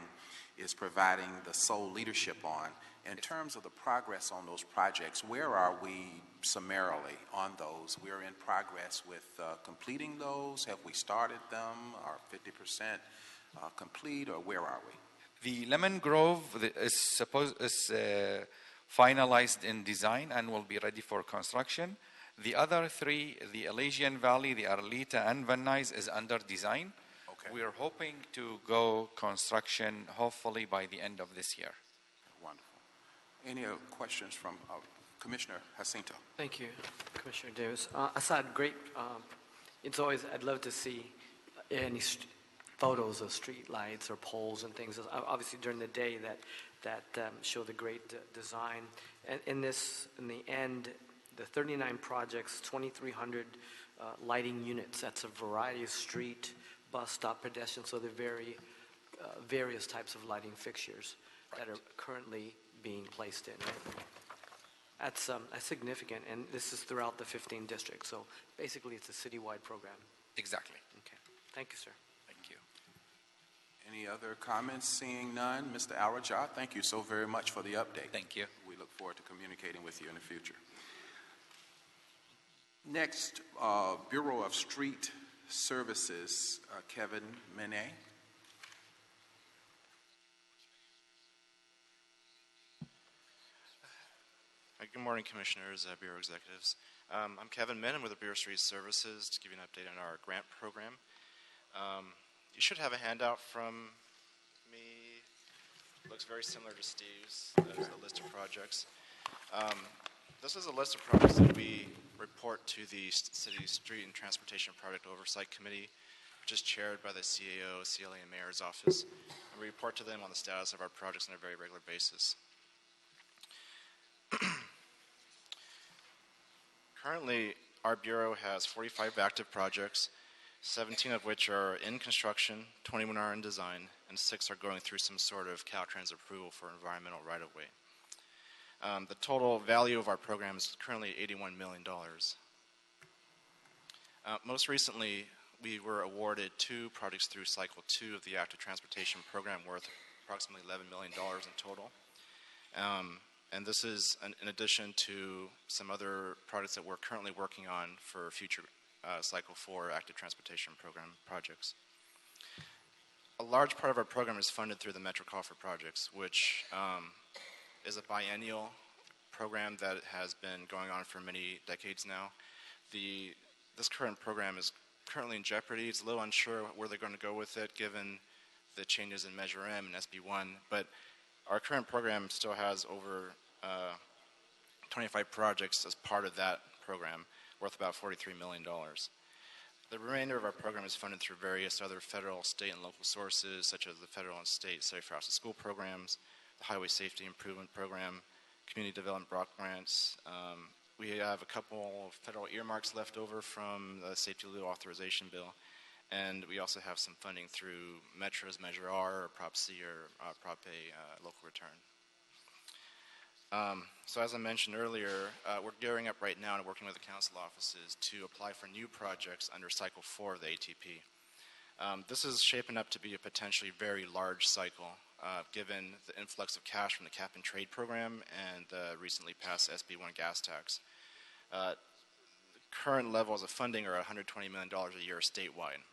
[SPEAKER 10] is providing the sole leadership on. In terms of the progress on those projects, where are we summarily on those? We're in progress with completing those. Have we started them? Are 50% complete, or where are we?
[SPEAKER 18] The Lemon Grove is finalized in design and will be ready for construction. The other 3, the Elysian Valley, the Arleta, and Van Nuys, is under design. Okay. We are hoping to go construction hopefully by the end of this year.
[SPEAKER 10] Wonderful. Any questions from Commissioner Jacinto?
[SPEAKER 13] Thank you, Commissioner Davis. Assad, great. It's always, I'd love to see any photos of street lights or poles and things, obviously during the day that show the great design. And in the end, the 39 projects, 2,300 lighting units. That's a variety of street, bus stop, pedestrian, so they're very various types of lighting fixtures that are currently being placed in. Right? That's significant, and this is throughout the 15 districts. So basically, it's a citywide program.
[SPEAKER 18] Exactly.
[SPEAKER 13] Okay. Thank you, sir.
[SPEAKER 18] Thank you.
[SPEAKER 10] Any other comments? Seeing none, Mr. Alrajar, thank you so very much for the update.
[SPEAKER 18] Thank you.
[SPEAKER 10] We look forward to communicating with you in the future. Next, Bureau of Street Services, Kevin Menet.
[SPEAKER 19] Good morning, Commissioners, Bureau Executives. I'm Kevin Min. I'm with the Bureau of Street Services to give you an update on our grant program. You should have a handout from me. It looks very similar to Steve's. There's a list of projects. This is a list of projects that we report to the City Street and Transportation Project Oversight Committee, which is chaired by the CAO, CLA, and Mayor's Office. And we report to them on the status of our projects on a very regular basis. Currently, our Bureau has 45 active projects, 17 of which are in construction, 21 are in design, and 6 are going through some sort of Caltrans approval for environmental right-of-way. The total value of our program is currently $81 million. Most recently, we were awarded 2 projects through Cycle 2 of the Active Transportation Program worth approximately $11 million in total. And this is in addition to some other projects that we're currently working on for future Cycle 4 Active Transportation Program projects. A large part of our program is funded through the Metro Coffer projects, which is a biennial program that has been going on for many decades now. This current program is currently in jeopardy. It's a little unsure where they're going to go with it given the changes in Measure M and SB1, but our current program still has over 25 projects as part of that program, worth about $43 million. The remainder of our program is funded through various other federal, state, and local sources, such as the federal and state Safe Routes to School programs, the Highway Safety Improvement Program, Community Development Block Grants. We have a couple of federal earmarks left over from the Safety Law Authorization Bill, and we also have some funding through Metro's Measure R, or Prop C, or Prop A local return. So as I mentioned earlier, we're gearing up right now and working with the council offices to apply for new projects under Cycle 4 of the ATP. This is shaping up to be a potentially very large cycle, given the influx of cash from the Cap and Trade program and the recently passed SB1 gas tax. The current levels of funding are $120 million a year statewide.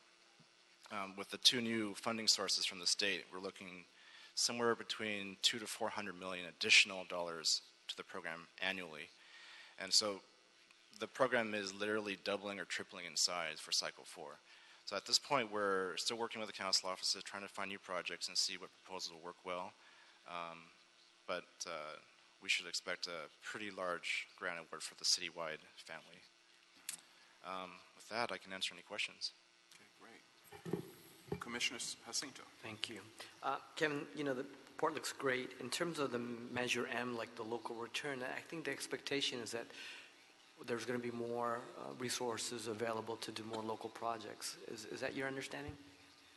[SPEAKER 19] with the two new funding sources from the state, we're looking somewhere between 200 to 400 million additional dollars to the program annually. And so the program is literally doubling or tripling in size for cycle 4. So at this point, we're still working with the council offices, trying to find new projects and see what proposals will work well. But we should expect a pretty large grant award for the citywide family. With that, I can answer any questions.
[SPEAKER 10] Okay, great. Commissioner Jacinto.
[SPEAKER 13] Thank you. Kevin, you know, the report looks great. In terms of the Measure M, like the local return, I think the expectation is that there's going to be more resources available to do more local projects. Is that your understanding?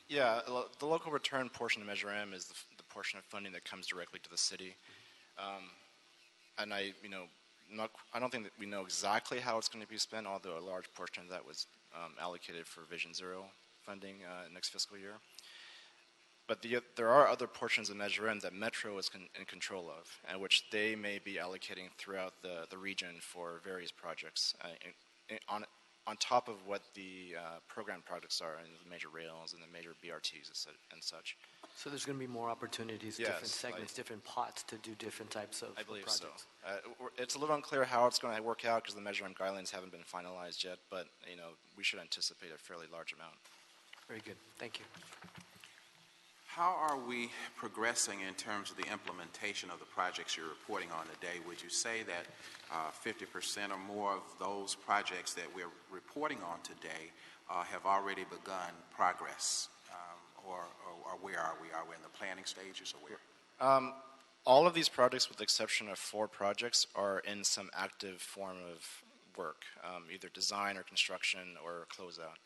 [SPEAKER 19] Yeah, the local return portion of Measure M is the portion of funding that comes directly to the city. And I don't think that we know exactly how it's going to be spent, although a large portion of that was allocated for Vision Zero funding next fiscal year. But there are other portions of Measure M that Metro is in control of, and which they may be allocating throughout the region for various projects, on top of what the program projects are, and the major rails and the major BRTs and such.
[SPEAKER 13] So there's going to be more opportunities,
[SPEAKER 19] Yes,
[SPEAKER 13] different segments, different pots to do different types of
[SPEAKER 19] I believe
[SPEAKER 13] projects.
[SPEAKER 19] so. It's a little unclear how it's going to work out because the Measure M guidelines haven't been finalized yet, but we should anticipate a fairly large amount.
[SPEAKER 13] Very good. Thank you.
[SPEAKER 10] How are we progressing in terms of the implementation of the projects you're reporting on today? Would you say that 50% or more of those projects that we're reporting on today have already begun progress? Or where are we? Are we in the planning stages or where?
[SPEAKER 19] All of these projects, with the exception of 4 projects, are in some active form of work, either design or construction or closeout.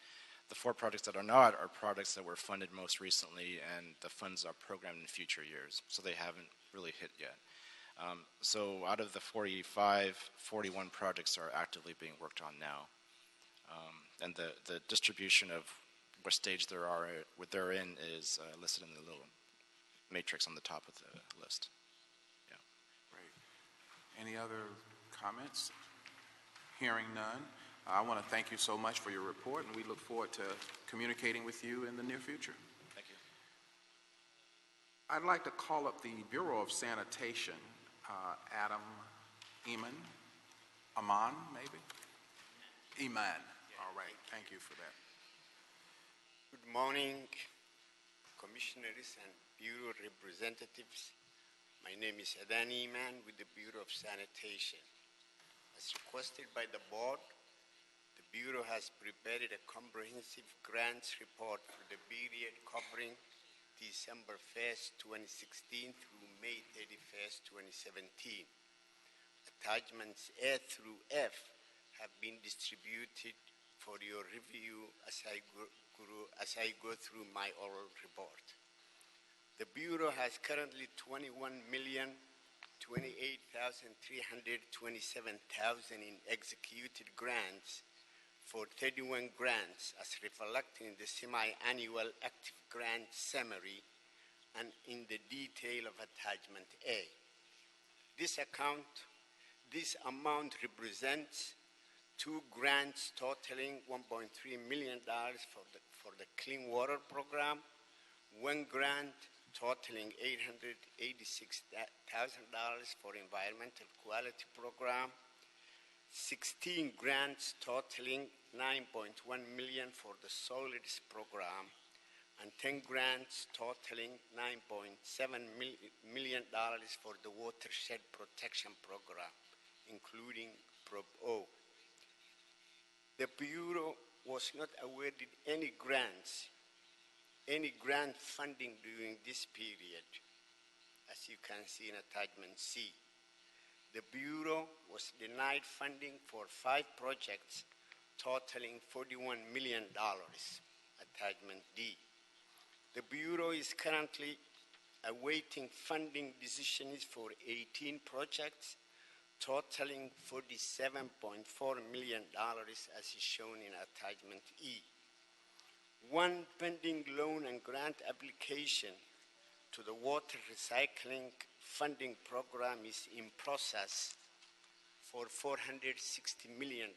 [SPEAKER 19] The 4 projects that are not are projects that were funded most recently, and the funds are programmed in future years, so they haven't really hit yet. So out of the 45, 41 projects are actively being worked on now. And the distribution of what stage they're in is listed in the little matrix on the top of the list. Yeah.
[SPEAKER 10] Great. Any other comments? Hearing none. I want to thank you so much for your report, and we look forward to communicating with you in the near future.
[SPEAKER 19] Thank you.
[SPEAKER 10] I'd like to call up the Bureau of Sanitation, Adam Aman, maybe? Iman. All right. Thank you for that.
[SPEAKER 20] Good morning, commissioners and Bureau representatives. My name is Adan Iman with the Bureau of Sanitation. As requested by the board, the Bureau has prepared a comprehensive grants report for the period covering December 1st, 2016 through May 31st, 2017. Attachments A through F have been distributed for your review as I go through my oral report. The Bureau has currently 21,028,327 in executed grants for 31 grants as reflected in the semi-annual active grant summary and in the detail of attachment A. This amount represents 2 grants totaling $1.3 million for the Clean Water Program, 1 grant totaling $886,000 for Environmental Quality Program, 16 grants totaling $9.1 million for the Solids Program, and 10 grants totaling $9.7 million for the Watershed Protection Program, including Prop O. The Bureau was not awarded any grant funding during this period, as you can see in attachment C. The Bureau was denied funding for 5 projects totaling $41 million, attachment D. The Bureau is currently awaiting funding decisions for 18 projects totaling $47.4 million, as is shown in attachment E. 1 pending loan and grant application to the water recycling funding program is in process for $460 million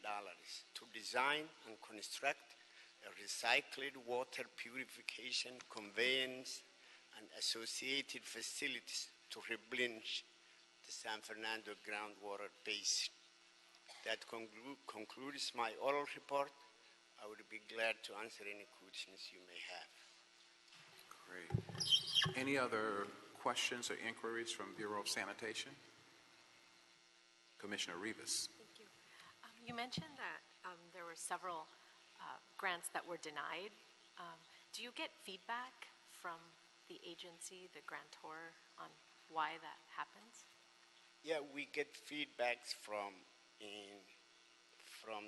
[SPEAKER 20] to design and construct a recycled water purification, conveyance, and associated facilities to replenish the San Fernando groundwater basin. That concludes my oral report. I would be glad to answer any questions you may have.
[SPEAKER 10] Great. Any other questions or inquiries from Bureau of Sanitation? Commissioner Rivas.
[SPEAKER 16] Thank you. You mentioned that there were several grants that were denied. Do you get feedback from the agency, the grantor, on why that happens?
[SPEAKER 20] Yeah, we get feedbacks from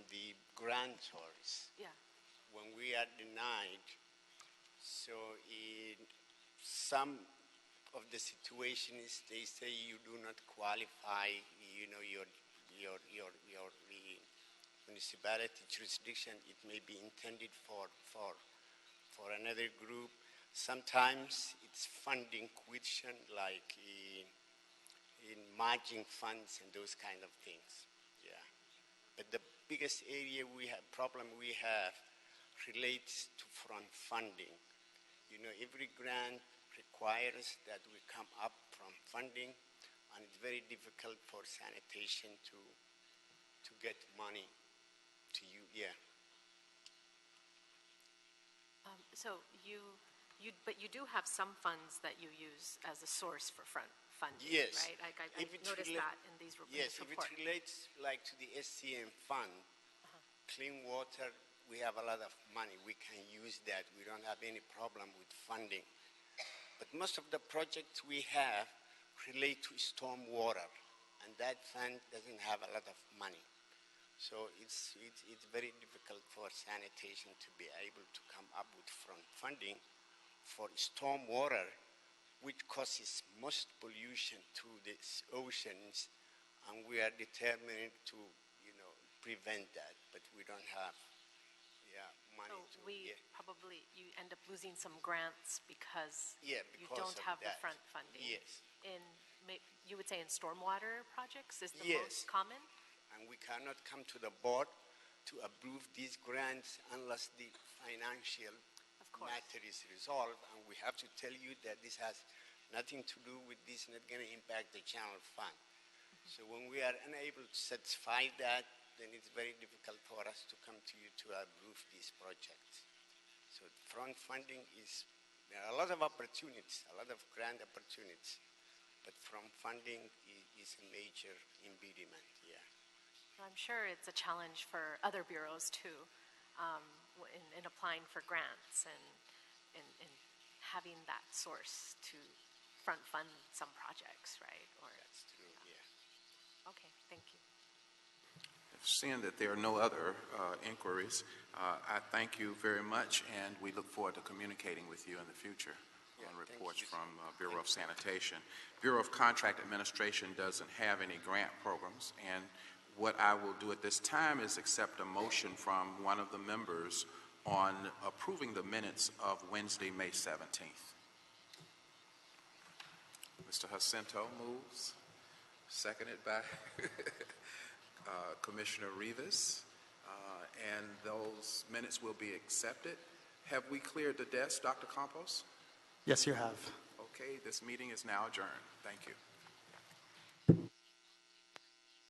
[SPEAKER 20] the grantors.
[SPEAKER 16] Yeah.
[SPEAKER 20] When we are denied, so in some of the situations, they say you do not qualify, you know, your municipality jurisdiction, it may be intended for another group. Sometimes it's funding question, like in matching funds and those kind of things. Yeah. But the biggest area problem we have relates to front funding. You know, every grant requires that we come up from funding, and it's very difficult for sanitation to get money to you. Yeah.
[SPEAKER 16] But you do have some funds that you use as a source for front funding,
[SPEAKER 20] Yes.
[SPEAKER 16] right? I noticed that in these reports.
[SPEAKER 20] Yes, if it relates like to the SCM fund, clean water, we have a lot of money. We can use that. We don't have any problem with funding. But most of the projects we have relate to storm water, and that fund doesn't have a lot of money. So it's very difficult for sanitation to be able to come up with front funding for storm water, which causes most pollution to the oceans, and we are determined to, you know, prevent that, but we don't have money
[SPEAKER 16] So
[SPEAKER 20] to.
[SPEAKER 16] you end up losing some grants because you
[SPEAKER 20] because
[SPEAKER 16] don't
[SPEAKER 20] of
[SPEAKER 16] have the
[SPEAKER 20] that.
[SPEAKER 16] front funding.
[SPEAKER 20] Yes.
[SPEAKER 16] You would say in stormwater projects is the
[SPEAKER 20] Yes.
[SPEAKER 16] most common?
[SPEAKER 20] And we cannot come to the board to approve these grants unless the financial matter is resolved. And we have to tell you that this has nothing to do with this, not going to impact the general fund. So when we are unable to satisfy that, then it's very difficult for us to come to you to approve these projects. So front funding there are a lot of opportunities, a lot of grant opportunities, but from funding is a major impediment, yeah.
[SPEAKER 16] I'm sure it's a challenge for other bureaus too, in applying for grants and having that source to front fund some projects, right?
[SPEAKER 20] That's true, yeah.
[SPEAKER 16] Okay, thank you.
[SPEAKER 10] Seeing that there are no other inquiries, I thank you very much, and we look forward to communicating with you in the future on reports from Bureau of Sanitation. Bureau of Contract Administration doesn't have any grant programs, and what I will do at this time is accept a motion from one of the members on approving the minutes of Wednesday, May 17th. Mr. Jacinto moves, seconded by Commissioner Rivas, and those minutes will be accepted. Have we cleared the desk, Dr. Campos?
[SPEAKER 2] Yes, you have.
[SPEAKER 10] Okay, this meeting is now adjourned. Thank you.